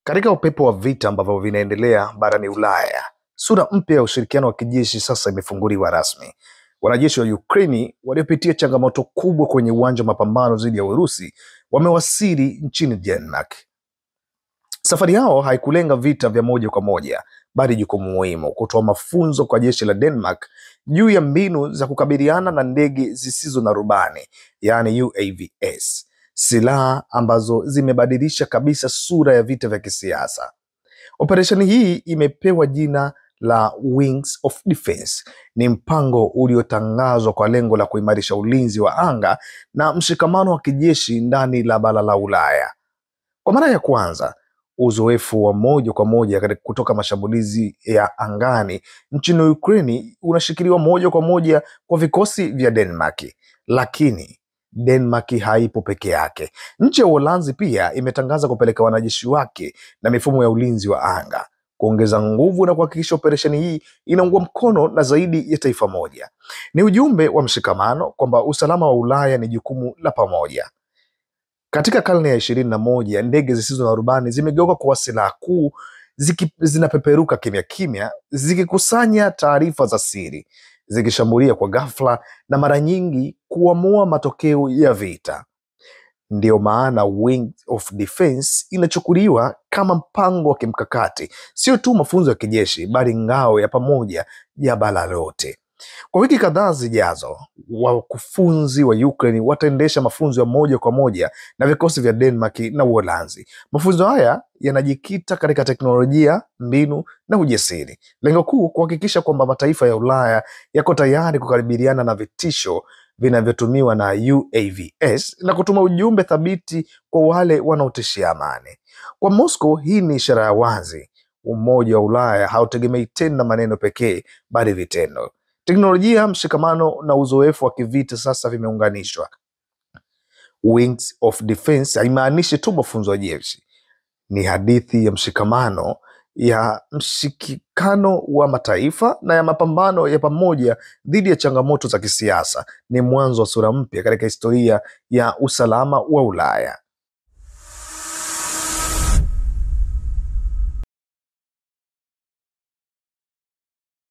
Katika upepo wa vita ambavyo vinaendelea barani Ulaya, sura mpya ya ushirikiano wa kijeshi sasa imefunguliwa rasmi. Wanajeshi wa Ukraini waliopitia changamoto kubwa kwenye uwanja wa mapambano dhidi ya Urusi wamewasili nchini Denmark. Safari yao haikulenga vita vya moja kwa moja, bali jukumu muhimu: kutoa mafunzo kwa jeshi la Denmark juu ya mbinu za kukabiliana na ndege zisizo na rubani, yaani UAVs, silaha ambazo zimebadilisha kabisa sura ya vita vya kisiasa. Operesheni hii imepewa jina la Wings of Defense. Ni mpango uliotangazwa kwa lengo la kuimarisha ulinzi wa anga na mshikamano wa kijeshi ndani la bara la Ulaya. Kwa mara ya kwanza, uzoefu wa moja kwa moja kutoka mashambulizi ya angani nchini Ukraine unashikiliwa moja kwa moja kwa vikosi vya Denmark. Lakini Denmark haipo peke yake. Nchi ya Uholanzi pia imetangaza kupeleka wanajeshi wake na mifumo ya ulinzi wa anga, kuongeza nguvu na kuhakikisha operesheni hii inaungwa mkono na zaidi ya taifa moja. Ni ujumbe wa mshikamano kwamba usalama wa Ulaya ni jukumu la pamoja. Katika karne ya 21, ndege zisizo na rubani zimegeuka kuwa silaha kuu, zinapeperuka kimya kimya, zikikusanya taarifa za siri, zikishambulia kwa ghafla na mara nyingi kuamua matokeo ya vita. Ndio maana Wings of Defense inachukuliwa kama mpango wa kimkakati, sio tu mafunzo ya kijeshi, bali ngao ya pamoja ya bara lote. Kwa wiki kadhaa zijazo, wakufunzi wa Ukraine wataendesha mafunzo ya moja kwa moja na vikosi vya Denmark na Uholanzi. Mafunzo haya yanajikita katika teknolojia, mbinu na ujasiri. Lengo kuu kuhakikisha kwamba mataifa ya Ulaya yako tayari kukabiliana na vitisho vinavyotumiwa na UAVs na kutuma ujumbe thabiti kwa wale wanaotishia amani. Kwa Moscow, hii ni ishara ya wazi: umoja wa Ulaya hautegemei tena maneno pekee, bali vitendo. Teknolojia, mshikamano na uzoefu wa kivita sasa vimeunganishwa. Wings of Defense haimaanishi tu mafunzo ya jeshi. Ni hadithi ya mshikamano, ya mshikano wa mataifa na ya mapambano ya pamoja dhidi ya changamoto za kisiasa. Ni mwanzo wa sura mpya katika historia ya usalama wa Ulaya.